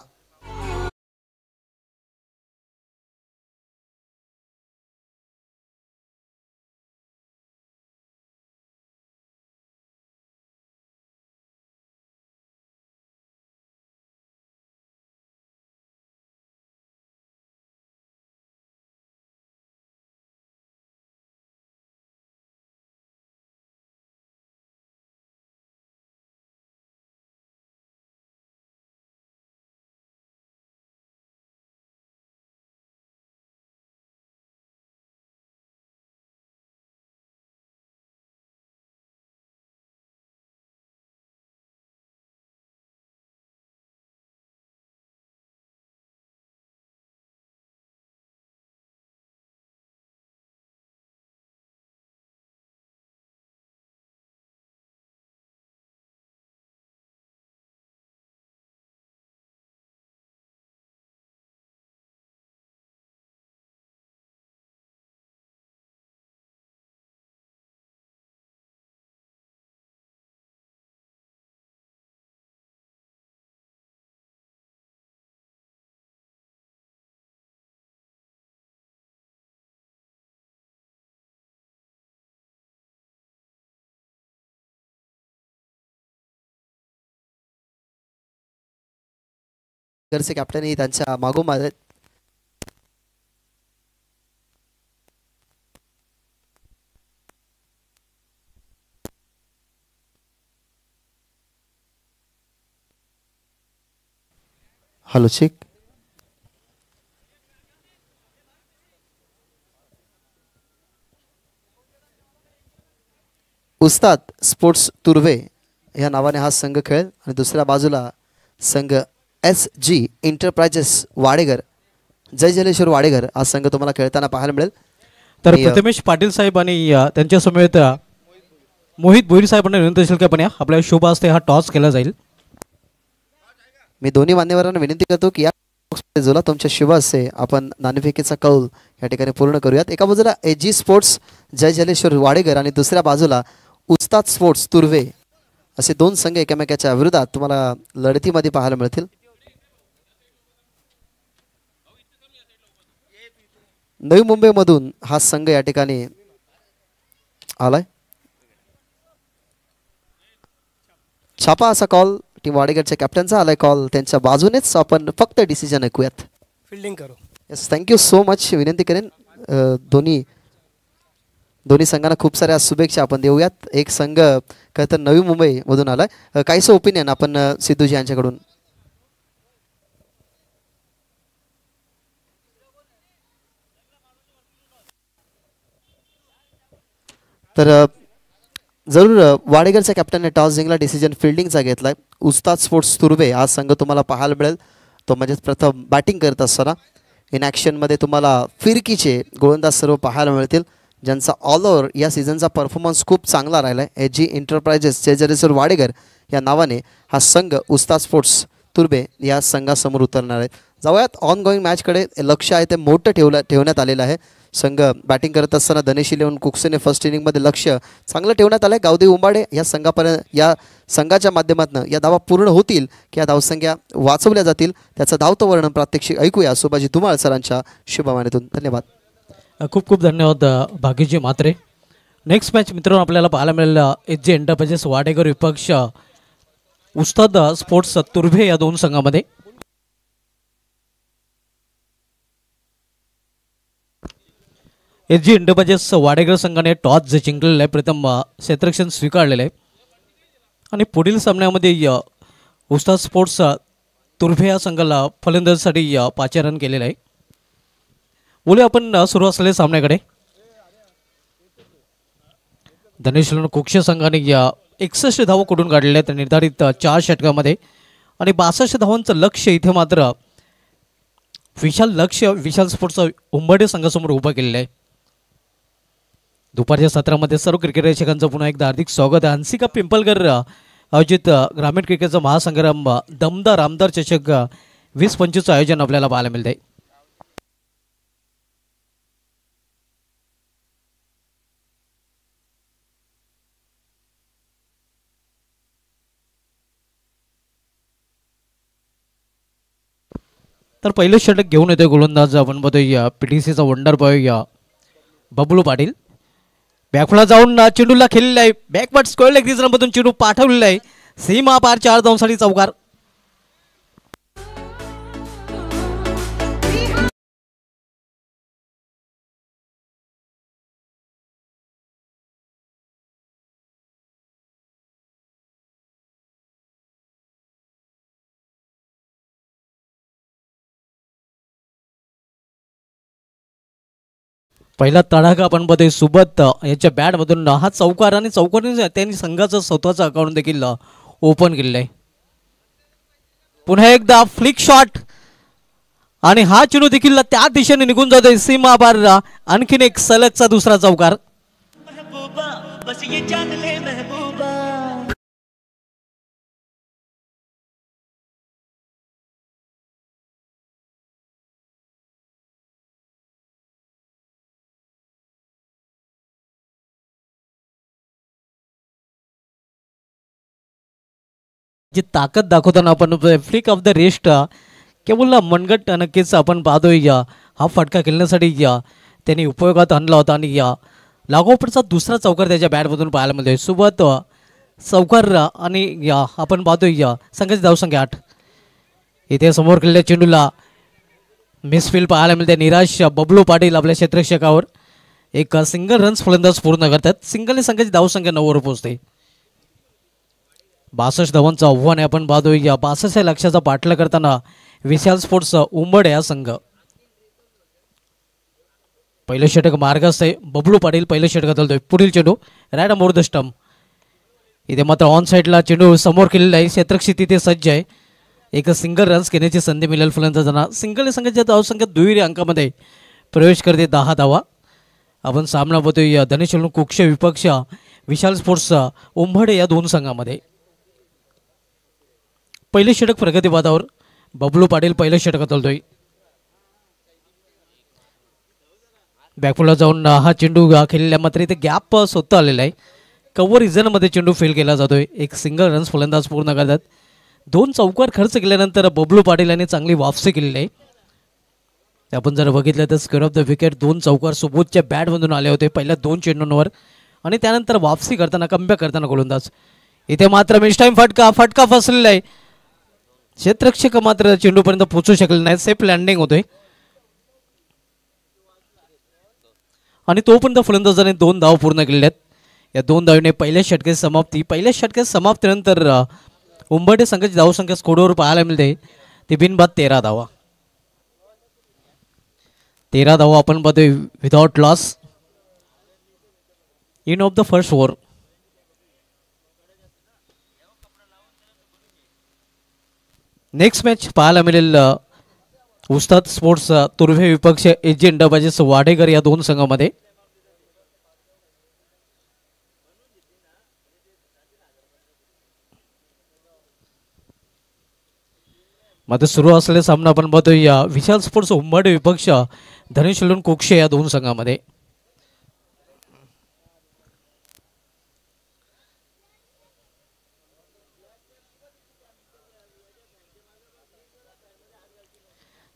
घरचे कॅप्टनही त्यांच्या मागोमाग आहेत. Hello check. Ustad sports Turve या नावाने हा संघ खेळेल आणि दुसऱ्या बाजूला संघ SG एंटरप्राइजेस वाडेगर जय जलेश्वर वाडेगर हा संघ तुम्हाला खेळताना पाहायला मिळेल. तर प्रथमेश पाटील साहेब आणि त्यांच्या समेत मोहित भोईर साहेबांना विनंती असेल की आपण आपल्या शुभ हस्ते हा टॉस केला जाईल. मी दोन्ही मान्यवरांना विनंती करतो की या जोला तुमच्या शुभ हस्ते आपण नाणेफेकीचा कौल या ठिकाणी पूर्ण करूयात. एका बाजूला SG स्पोर्ट्स जय जलेश्वर वाडेगर आणि दुसऱ्या बाजूला उस्ताद स्पोर्ट्स तुर्वे असे दोन संघ एकमेकाच्या विरोधात तुम्हाला लढतीमध्ये पाहायला मिळतील. नवी मुंबईमधून हा संघ या ठिकाणी आलाय. छापा असा कॉल टीम वाडेगरच्या कॅप्टनचा आलाय कॉल. त्यांच्या बाजूनेच आपण फक्त डिसिजन ऐकूयात. फिल्डिंग करू. Yes thank you so much. विनंती करेन दोन्ही संघांना खूप साऱ्या शुभेच्छा आपण देऊयात. एक संघ खरं तर नवी मुंबईमधून आलाय. काहीसं ओपिनियन आपण सिद्धूजी यांच्याकडून. तर जरूर वाडेगरच्या कॅप्टनने टॉस जिंकला. डिसिजन फिल्डिंगचा घेतलाय. उस्ताद स्पोर्ट्स तुर्वे हा संघ तुम्हाला पाहायला मिळेल. तो म्हणजे प्रथम बॅटिंग करत असताना इन ॲक्शनमध्ये तुम्हाला फिरकीचे गोलंदाज सर्व पाहायला मिळतील ज्यांचा ऑल ओव्हर या सीझनचा परफॉर्मन्स खूप चांगला राहिला आहे. SG एंटरप्राइजेस जय जलेश्वर वाडेगर या नावाने हा संघ उस्ताद स्पोर्ट्स तुर्वे या संघासमोर उतरणार आहे. जाऊयात ऑन गोईंग मॅचकडे. लक्ष आहे ते मोठं ठेवण्यात आलेलं आहे. संघ बॅटिंग करत असताना धनेश इलेव्हन कुक्सेने फर्स्ट इनिंगमध्ये लक्ष चांगलं ठेवण्यात आलं आहे. गावदेव उंबाडे या संघाच्या माध्यमातून या धावा पूर्ण होतील की या धावसंख्या वाचवल्या जातील त्याचं धावतं वर्णन प्रात्यक्षिक ऐकूया सुभाजी धुमाळ सरांच्या शुभवाणीतून. धन्यवाद. खूप खूप धन्यवाद भाग्यजी म्हात्रे. नेक्स्ट मॅच मित्रांनो आपल्याला पाहायला मिळेल SG एंटरप्राइजेस वाडेगर विपक्ष उस्ताद स्पोर्ट्स तुर्भे या दोन संघामध्ये. SG एंटरप्राइजेस वाडेगर संघाने टॉस जे जिंकलेलं आहे प्रथम क्षेत्ररक्षण स्वीकारलेलं आहे आणि पुढील सामन्यामध्ये उस्ताद स्पोर्ट्स तुर्भे या संघाला फलंदाजीसाठी पाचारण केलेलं आहे. बोलूया आपण सुरू असलेल्या सामन्याकडे. धनेश कुक्षे संघाने 61 धावा कुठून काढलेल्या आहेत निर्धारित 4 षटकामध्ये आणि 62 धावांचं लक्ष इथे मात्र विशाल स्पोर्ट्सचा उंबरडे संघासमोर उभं केलेलं आहे. दुपारच्या सत्रामध्ये सर्व क्रिकेट प्रेक्षकांचं पुन्हा एकदा हार्दिक स्वागत आहे. हंसिका पिंपलकर आयोजित ग्रामीण क्रिकेटचा महासंग्राम दमदार आमदार चषक 20-25 आयोजन आपल्याला पाहायला मिळत आहे. तर पहिलं षटक घेऊन येतोय गोलंदाज आपण बघतोय PTCचा वंडर बॉय बबलू पाटील. बॅकफुला जाऊन चेंडूला खेळलेला आहे. बॅकवर्ड स्क्वेअर लेग रिजनमधून चेंडू पाठवलेला आहे सीमा पार 4 धावांसाठी चौकार. पहिला तडाखा आपण बघतोय सुबत याच्या बॅटमधून हा चौकार आणि चौकाराने त्यांनी संघाचं स्वतःचं अकाउंट देखील ओपन केलेलं आहे. पुन्हा एकदा फ्लिक शॉट आणि हा चेंडू देखील त्या दिशेने निघून जातोय सीमा पार. आणखीन एक सलगचा दुसरा चौकार. जी ताकद दाखवताना आपण फ्लिक ऑफ द रेस्ट केवळ मनगट नक्कीच आपण पाहतोय. हा फटका खेळण्यासाठी त्यांनी उपयोगात आणला होता आणि लागोपरचा दुसरा चौकार त्याच्या बॅटमधून पाहायला मिळतोय. सोबत चौकार आणि आपण पाहतोय संघाची धावसंख्या 8. इथे समोर केलेल्या चेंडूला मिसफील्ड पाहायला मिळते. निराश बबलू पाटील आपल्या क्षेत्ररक्षकावर एक सिंगल रन्स फलंदाज पूर्ण करतात. सिंगलने संघाची धावसंख्या 9 वर पोहोचते. 62 धावांचं आव्हान आहे. आपण पाहतोय या 62 लक्षाचा पाठला करताना विशाल स्पोर्ट्स उंबड या संघ. पहिलं षटक मार्गस्थ आहे. बबलू पाटील पहिलं षटक चालतोय. पुढील चेंडू राईट मोर द स्टंप. इथे मात्र ऑन साईडला चेंडू समोर केलेला आहे. क्षेत्ररक्षक तिथे सज्ज आहे. एक सिंगल रन्स घेण्याची संधी मिळेल फलंदाजांना. सिंगल संघाच्या धावसंख्या दुहेरी अंकामध्ये प्रवेश करते 10 धावा. आपण सामना बघतोय धनेश कुक्ष विपक्ष विशाल स्पोर्ट्स उंबडे या दोन संघामध्ये. पहिले षटक प्रगतीपथावर. बबलू पाटील पहिलं षटक चालतोय. बॅकफुलला जाऊन हा चेंडू खेळलेला मात्र इथे गॅप स्वतः आलेला आहे. कव्हर रिझनमध्ये चेंडू फेल केला जातोय. एक सिंगल रन्स फलंदाज पूर्ण करतात. 2 चौकार खर्च केल्यानंतर बबलू पाटील यांनी चांगली वापसी केलेली आहे. आपण जर बघितलं तर स्क्वेअर ऑफ द विकेट 2 चौकार सुबोधच्या बॅटमधून आले होते पहिल्या 2 चेंडूंवर आणि त्यानंतर वापसी करताना कमबॅक करताना गोलंदाज. इथे मात्र मिस टाइम फटका फसलेला आहे. क्षेत्ररक्षक मात्र चेंडूपर्यंत पोहोचू शकले नाही. सेफ लँडिंग होतोय आणि तोपर्यंत फलंदाजाने 2 धाव पूर्ण केलेल्या आहेत. या 2 धावीने पहिल्या षटकाची समाप्ती. पहिल्या षटकाची समाप्तीनंतर उंबरठे संघाची धावसंख्या स्कोरवर पाहायला मिळते. ती बिनबाद 13 धावा. 13 धावा आपण पाहतोय without loss in of the first over. Next match पाहायला मिळेल उस्ताद स्पोर्ट्स तुर्भे विपक्ष एजंट डबाजीस वाडेकर या 2 संघामध्ये. मात्र सुरू असलेला सामना आपण पाहतोय या विशाल स्पोर्ट्स उंबरठे विपक्ष धनेश कोक्षे या 2 संघामध्ये.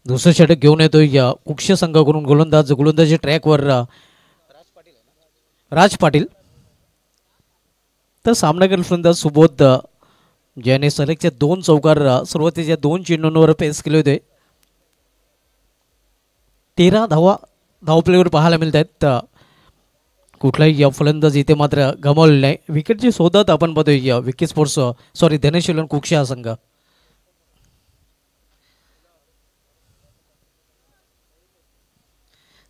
दुसरं षटक घेऊन येतोय या कुक्ष संघाकडून गोलंदाजी ट्रॅकवर राज पाटील. तर सामनावीर फलंदाज सुबोध ज्याने सलगचे 2 चौकार सुरुवातीच्या 2 चेंडूंवर पेस केले होते. 13 धावप्लेवर पाहायला मिळत आहेत. कुठलाही या फलंदाज इथे मात्र गमावलेला आहे. विकेटची शोधात आपण पाहतोय विकी स्पोर्ट्स धनेश कुक्ष हा संघ.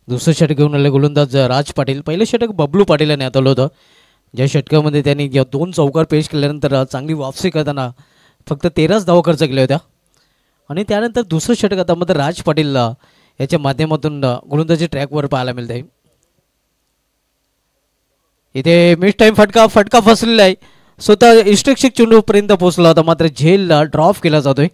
दुसरं षटक घेऊन आले गोलंदाज राज पाटील. पहिलं षटक बबलू पाटील यांनी हाताळलं होतं. ज्या षटकामध्ये त्यांनी 2 चौकार पेश केल्यानंतर चांगली वापसी करताना फक्त 13च धावा खर्च केल्या होत्या आणि त्यानंतर दुसरं षटक आता मात्र राज पाटील याच्या माध्यमातून गोलंदाजी ट्रॅकवर पाहायला मिळत आहे. इथे मिस टाइम फटका फसलेला आहे. स्वतः इष्टक्षक चेंडूपर्यंत पोहोचला होता मात्र झेल ड्रॉप केला जातोय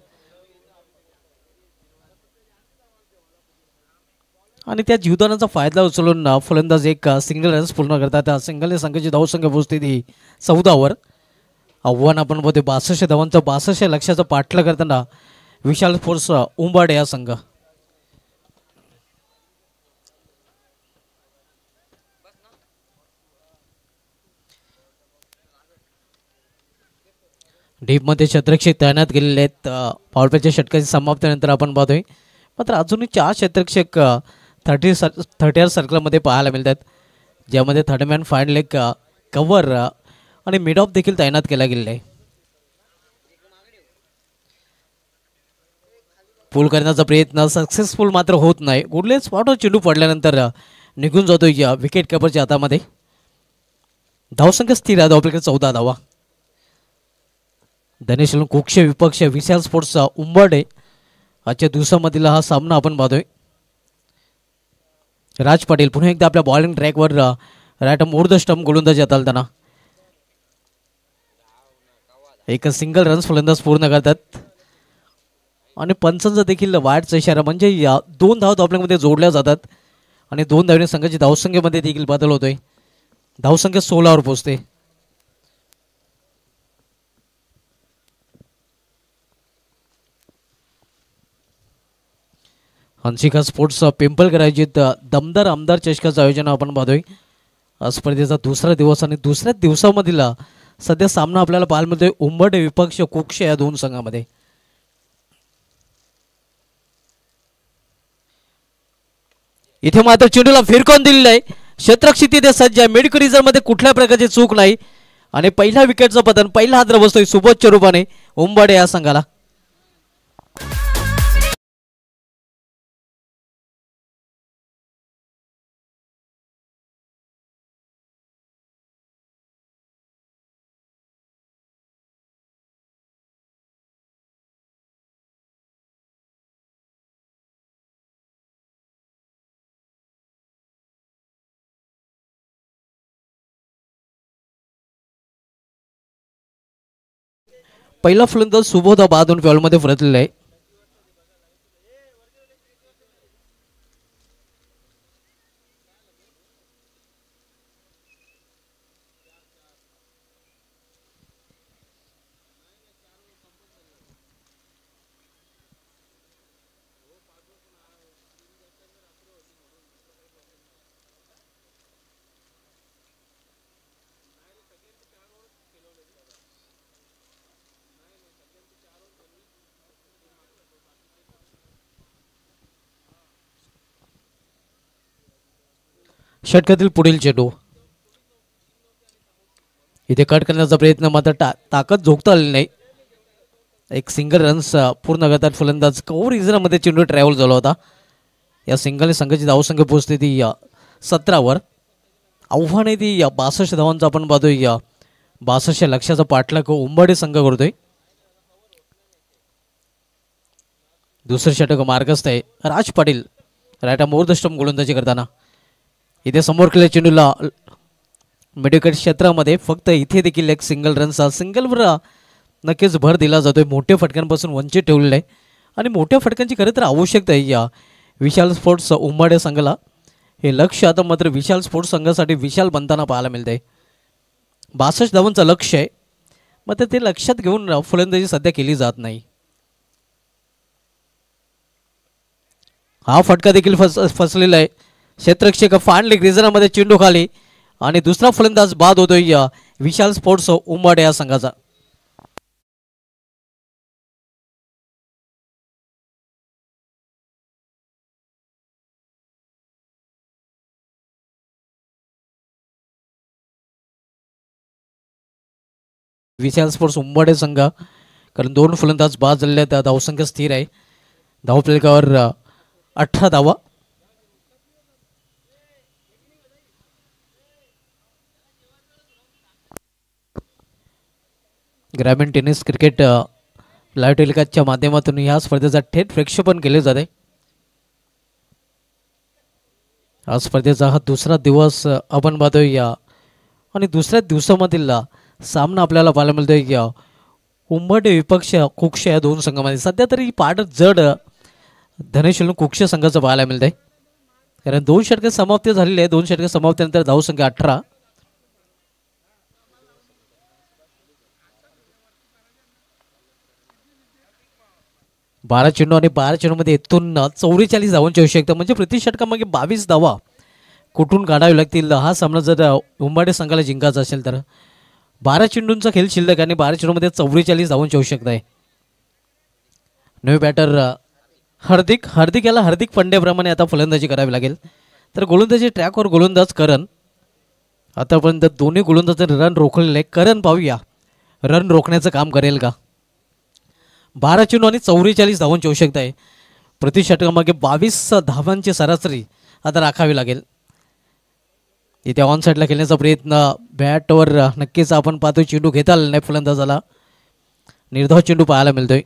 आणि त्या जीवदानाचा फायदा उचलून फलंदाज एक सिंगल रन्स पूर्ण करतात. सिंगलने संघाची धावसंख्या पोहोचते ती 14 वर. आव्हान आपण बघतोय 62 धावांचं 62 लक्षाचा पाठला करताना विशाल स्पोर्ट्स उंबाड या संघ. डीपमध्ये क्षेत्ररक्षक तैनात केलेले आहेत. पॉवरप्लेच्या षटकाची समाप्तीनंतर आपण पाहतोय मात्र अजूनही 4 क्षेत्ररक्षक 30 सर्कलमध्ये पाहायला मिळतात ज्यामध्ये थर्डमॅन फाईन लेग कव्हर आणि मिड ऑफ देखील तैनात केला गेलेला आहे. पूल करण्याचा प्रयत्न सक्सेसफुल मात्र होत नाही. कुठल्याच स्पॉटवर चेंडू पडल्यानंतर निघून जातो या विकेट किपरच्या हातामध्ये. धावसंख्या स्थिर आहे. धावपैकी 14 धावा. धनेश कुक्ष विपक्ष विशाल स्पोर्ट्स उंबरठे आजच्या दिवसामधील हा सामना आपण पाहतोय. राज पाटील पुन्हा एकदा आपल्या बॉलिंग ट्रॅकवर राईट मोर द स्टंप गोलंदाजी हाताळताना एक सिंगल रन्स फलंदाज पूर्ण करतात आणि पंचांचा देखील वाईटचा इशारा म्हणजे या 2 धावा धावपैकीमध्ये जोडल्या जातात आणि 2 धावने संघाची धावसंख्येमध्ये देखील बदल होतोय. धावसंख्या 16 वर पोहोचते. हंसिका स्पोर्ट्स पिंपळकर आयोजित दमदार आमदार चषकाचं आयोजन आपण पाहतोय. स्पर्धेचा दुसरा दिवस आणि दुसऱ्याच दिवसामधील सध्या सामना आपल्याला पाहायला मिळतोय उंबरठे विपक्ष कुक्ष या 2 संघामध्ये. इथे मात्र चेंडूला फिरकून दिलेला आहे. क्षेत्ररक्षक तिथे सज्ज आहे. मेडिकल रिझर्व मध्ये कुठल्या प्रकारची चूक नाही आणि पहिल्या विकेटचं पतन पहिला हात बसतोय सुबोधच्या रूपाने उंबाडे या संघाला. पहिला फलंदाज सुबोध बाद होऊन फॉलमध्ये परतलेला आहे. षटकातील पुढील चेंडू इथे कट करण्याचा प्रयत्न मात्र ताकद झोकता आली नाही. एक सिंगल रन्स पूर्ण करतात फलंदाज कव्हर रिझनमध्ये चेंडू ट्रॅव्हल झाला होता. या सिंगलने संघाची धावसंख्या पोहोचते ती 17वर. आव्हान आहे ती 62 धावांचा आपण पाहतोय. 62 लक्ष्याचा पाठलाग उंबाडे संघ करतोय. दुसरं षटक मार्गस्थ आहे Raj Patil right more the stump गोलंदाजी करताना. इथे समोर केलेल्या चेंडूला मिडविकेट क्षेत्रामध्ये फक्त इथे देखील एक सिंगल रनचा सिंगलवर नक्कीच भर दिला जातोय. मोठ्या फटक्यांपासून वंचित ठेवलेलं आहे आणि मोठ्या फटक्यांची खरं तर आवश्यकता आहे या विशाल स्पोर्ट्स उंबाडे संघाला. हे लक्ष आता मात्र विशाल स्पोर्ट्स संघासाठी विशाल बनताना पाहायला मिळतंय. 62 धावांचं लक्ष आहे मात्र ते लक्षात घेऊन फलंदाजी सध्या केली जात नाही. हा फटका देखील फसलेला आहे. क्षेत्ररक्षक फांडले ग्रिजनामध्ये चेंडू खाली आणि दुसरा फलंदाज बाद होतोय विशाल स्पोर्ट्स उंबाडे या संघाचा. विशाल स्पोर्ट्स उंबाडे संघ कारण 2 फलंदाज बाद झालेले आहेत. धावसंख्या स्थिर आहे. धावफलकावर 18 धावा. ग्रामीण टेनिस क्रिकेट लाईव्ह टेलिकास्टच्या माध्यमातून या स्पर्धेचा थेट प्रक्षेपण केले जाते. या स्पर्धेचा हा दुसरा दिवस आपण पाहतोय आणि दुसऱ्या दिवसामधील सामना आपल्याला पाहायला मिळतोय उंबाडे विपक्ष कुक्ष या 2 संघामध्ये. सध्या तरी पाठ जड धनेश्वर कुक्ष संघाचं पाहायला मिळतंय कारण 2 षटके समाप्ती झालेली आहे. 2 षटके समाप्तीनंतर धावसंख्या 18. बारा चेंडू आणि 12 चेंडूमध्ये इथून 44 धावांची आवश्यकता म्हणजे प्रति षटकामागे 22 धावा कुठून काढावी लागतील. हा सामना जर उंबाडे संघाला जिंकायचा असेल तर 12 चेंडूंचा खेळ शिल्लक आणि 12 चेंडूमध्ये 44 धावांची आवश्यकता आहे. नवे बॅटर हार्दिक याला हार्दिक पंड्याप्रमाणे आता फलंदाजी करावी लागेल. तर गोलंदाजी ट्रॅकवर गोलंदाज करण आतापर्यंत दोन्ही गोलंदाजांनी रन रोखलेले. करण पाहूया रन रोखण्याचं काम करेल का. 12 चेंडू आणि 44 धावांची आवश्यकता आहे. प्रति षटकामागे 22 धावांची सरासरी आता राखावी लागेल. इथे ऑन साईडला खेळण्याचा प्रयत्न बॅटवर नक्कीच आपण पाहतोय चेंडू घेता आला नाही फलंदाजाला. निर्धाव चेंडू पाहायला मिळतोय.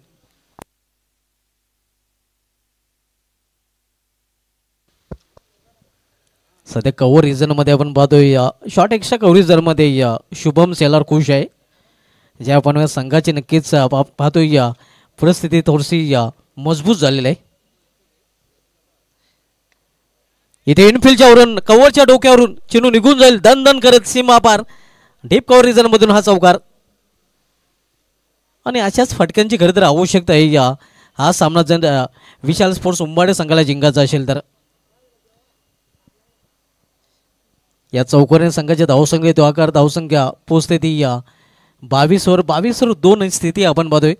सध्या कव्हर रिझनमध्ये आपण पाहतोय शॉर्ट एक्स्ट्रा कव्हरेजमध्ये शुभम सेलार खुश आहे. ज्या आपण संघाची नक्कीच पाहतोय परिस्थिती थोडीशी मजबूत झालेली आहे. इथे इनफिल्डच्या वरून कव्हरच्या डोक्यावरून चेंडू निघून जाईल दन दन करत सीमा पार. डीप कव्हर रिझन मधून हा चौकार आणि अशाच फटक्यांची खरं तर आवश्यकता आहे हा सामना जर विशाल स्पोर्ट्स उंबाडे संघाला जिंकायचा असेल तर. या चौकाने संघाच्या धावसंख्या तो आकार धावसंख्या पोचते ती 22वर 2 स्थिती आपण पाहतोय.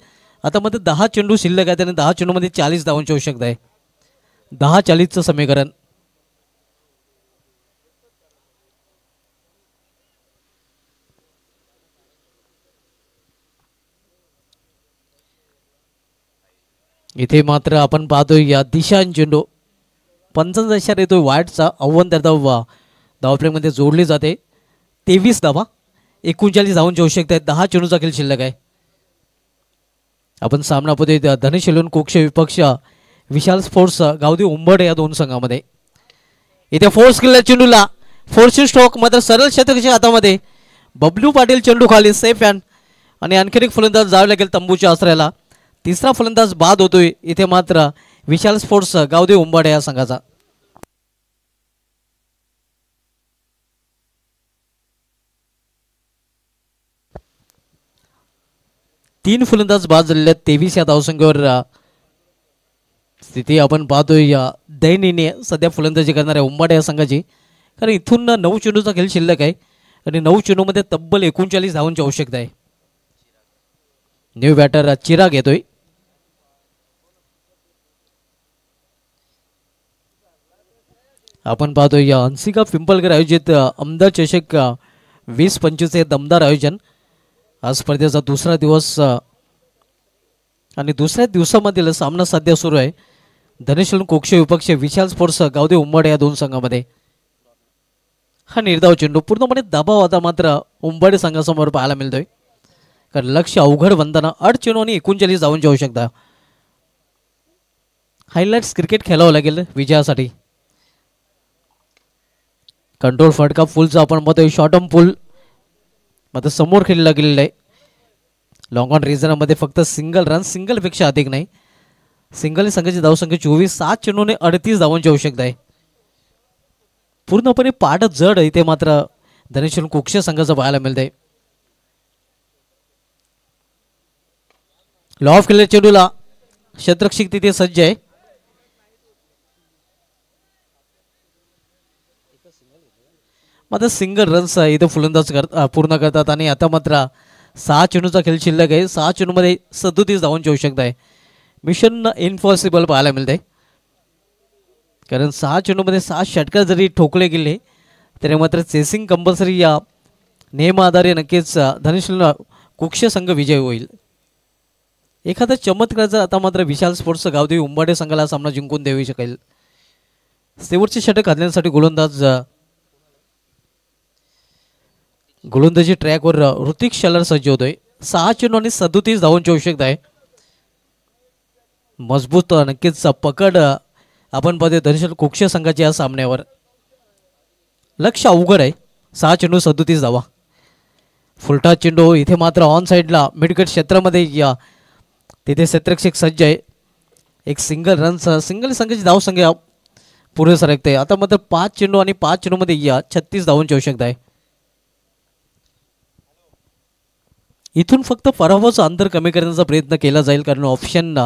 आता मध्ये 10 चेंडू शिल्लक आहे त्याने 10 चेंडूमध्ये 40 धावांची आवश्यकता आहे. 10-40चं समीकरण. इथे मात्र आपण पाहतोय या दिशान चेंडू 55 येतोय वाईटचा आव्हान त्या धावप्रेमध्ये जोडली जाते. 23 धावा 39 धावून येऊ शकतात. 10 चेंडूचा खेळ शिल्लक आहे. आपण सामना पाहतोय धनेश एलवन कोक्ष विपक्ष विशाल स्पोर्ट्स गावदी उंबड या दोन संघामध्ये. इथे फोर्स केलेल्या चेंडूला फोर्सिंग स्ट्रोक मात्र सरळ शतकाच्या हातामध्ये. बबलू पाटील चेंडू खाली सेफ हँड आणि आणखी एक फलंदाज जावे लागेल तंबूच्या आसऱ्याला. तिसरा फलंदाज बाद होतोय इथे मात्र विशाल स्पोर्ट्स गावदे उंबाड या संघाचा. तीन फलंदाज बाद झालेले आहेत 23 या धावसंख्येवर. स्थिती आपण पाहतोय दयनीय सध्या फलंदाजी करणाऱ्या उंबाड या संघाची. कारण इथून 9 चेंडूचा खेळ शिल्लक आहे आणि 9 चेंडूमध्ये तब्बल 39 धावांची आवश्यकता आहे. न्यू बॅटर चिराग येतोय. आपण पाहतोय या हंसिका पिंपळकर आयोजित आमदार चषक 20-25 हे दमदार आयोजन. आज स्पर्धेचा दुसरा दिवस आणि दुसऱ्या दिवसामधील सामना सध्या सुरू आहे. धनेश एलवन कोक्ष विपक्ष विशाल स्पोर्ट्स गावदे उंबाड या दोन संघामध्ये. हा निर्धाव चेंडू पूर्णपणे दबाव आता मात्र उंबाडी संघासमोर पाहायला मिळतोय. कारण लक्ष अवघड बनताना 8 चेंडू आणि 39 धावांची आवश्यकता. हायलाइट्स क्रिकेट खेळावं लागेल विजयासाठी. कंट्रोल फटका फुलचा आपण पाहतोय. शॉर्ट ऑन फुल मात्र समोर खेळला गेलेला आहे. लॉंग ऑन रिझनमध्ये फक्त सिंगल रन, सिंगलपेक्षा अधिक नाही. सिंगल संघाची धावसंख्या 24. 7 चेंडूने 38 धावांची आवश्यकता आहे. पूर्णपणे पाठ जड इथे मात्र धनेश एलवन कोक्ष संघाचं पाहायला मिळतंय. लॉ ऑफ केलेल्या चेंडूला क्षेत्ररक्षक तिथे सज्ज आहे. मात्र सिंगल रन्स इथे फलंदाज पूर्ण करतात आणि आता मात्र 6 चेंडूचा खेळ शिल्लक आहे. 6 चेंडूमध्ये 37 धावांची आवश्यकता आहे. मिशन इम्पॉसिबल पाहायला मिळते. कारण 6 चेंडूमध्ये 6 षटकार जरी ठोकले गेले तरी मात्र चेसिंग कंपल्सरी या नियमाद्वारे नक्कीच धनेश एलवन कोक्ष संघ विजय होईल. एखादा चमत्काराचा आता मात्र विशाल स्पोर्ट्स गावदेवी उंबाडे संघाला सामना जिंकून देऊ शकेल. शेवटचे षटक घालण्यासाठी गोलंदाजी ट्रॅकवर ऋतिक शलर सज्ज होतोय. 6 चेंडू आणि 37 धावांची आवश्यकता आहे. मजबूत नक्कीच पकड आपण पाहतोय धनेश एलवन कोक्ष संघाच्या या सामन्यावर. लक्ष अवघड आहे. 6 चेंडू 37 धावा. फुलटा चेंडू इथे मात्र ऑन साईडला मिडकट क्षेत्रामध्ये या तिथे क्षेत्ररक्षक सज्ज आहे. एक सिंगल रनचा सिंगल संघाची धावसंख्या पुढे सरकते. आता मात्र 5 चेंडू आणि 5 चेंडूमध्ये या 36 धावांची आवश्यकता आहे. इथून फक्त पराभवाचं अंतर कमी करण्याचा प्रयत्न केला जाईल कारण ऑप्शन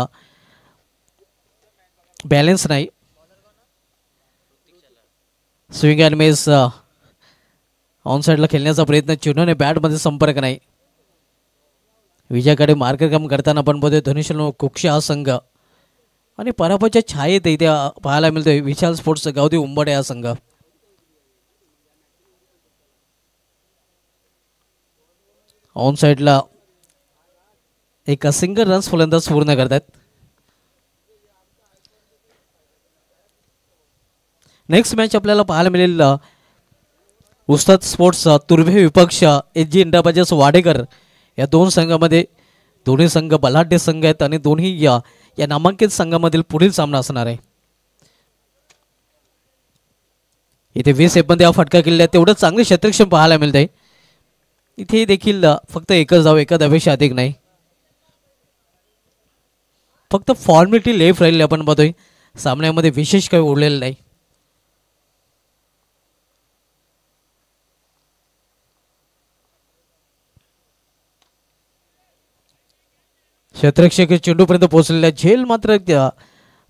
बॅलन्स नाही. स्विंग अँड मिस ऑन साईडला खेळण्याचा प्रयत्न. चेंडूने बॅटमध्ये संपर्क नाही. विजयाकडे मार्गक्रम करताना आपण बघतोय धनेश एलवन कोक्ष हा संघ आणि पराभवाच्या छायेत इथे पाहायला मिळतोय विशाल स्पोर्ट्स गावदेवी उंबाडे हा संघ. ऑन साईडला एक सिंगल रन्स फलंदाज पूर्ण करतात. नेक्स्ट मॅच आपल्याला पाहायला मिळेल उस्ताद स्पोर्ट्स तुर्भे विपक्ष एच.जी. इंडियाबाजास वाडेकर या दोन संघामध्ये. दोन्ही संघ बलाढ्य संघ आहेत आणि दोन्ही या नामांकित संघामधील पुढील सामना असणार आहे. इथे 20 मध्ये हा फटका केलेला आहे. तेवढं चांगले क्षेत्ररक्षण पाहायला मिळतंय. इथे देखील फक्त एकच धाव, एका धावेशी अधिक नाही. फक्त फॉर्मॅलिटी लेफ्ट राहिली आपण बघतोय. सामन्यामध्ये विशेष काही उरलेलं नाही. क्षेत्ररक्षक चेंडूपर्यंत पोहोचलेला झेल मात्र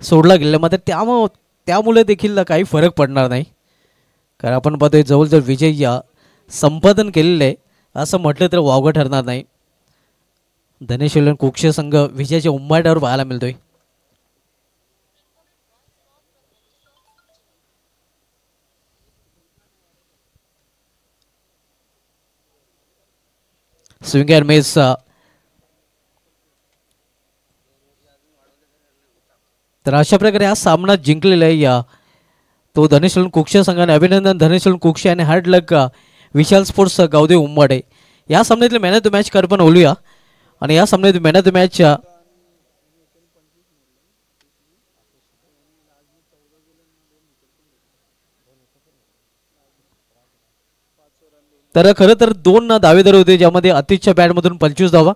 सोडला गेला. मात्र त्यामुळे देखील काही फरक पडणार नाही. कारण आपण पाहतोय जवळजवळ विजय संपादन केलेलं आहे असं म्हटलं तर वावगं ठरणार नाही. धनेश एलवन कोक्ष संघ विजयाच्या उंबाड्यावर पाहायला मिळतोय. स्विंग अँड मिस तर अशा प्रकारे हा सामना जिंकलेला आहे या तो धनेश्वर कुक्षे संघाने. अभिनंदन धनेश्वर कुक्षे आणि हार्ड लक विशाल स्पोर्ट्स गावदे उंबाडे. या सामन्यातले मॅन ऑफ द मॅच कर पण बोलूया. आणि या सामन्यात मॅन ऑफ द मॅच तर खरं तर 2 दावेदार होते ज्यामध्ये अतिशच्या बॅटमधून 25 धावा.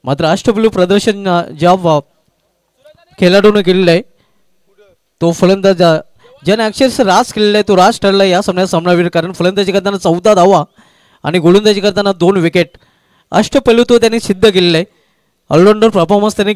मात्र अष्टपैलू प्रदर्शन ज्या खेळाडूने केलेलं आहे तो फलंदाज ज्याने अक्षरशः रास केलेला आहे तो रास ठरला या सामन्यात सामनावीर. कारण फलंदाजी करताना 14 धावा आणि गोलंदाजी करताना 2 विकेट. अष्टपैलू तो त्यांनी सिद्ध केलेला आहे. ऑलराऊंडर परफॉर्मन्स त्यांनी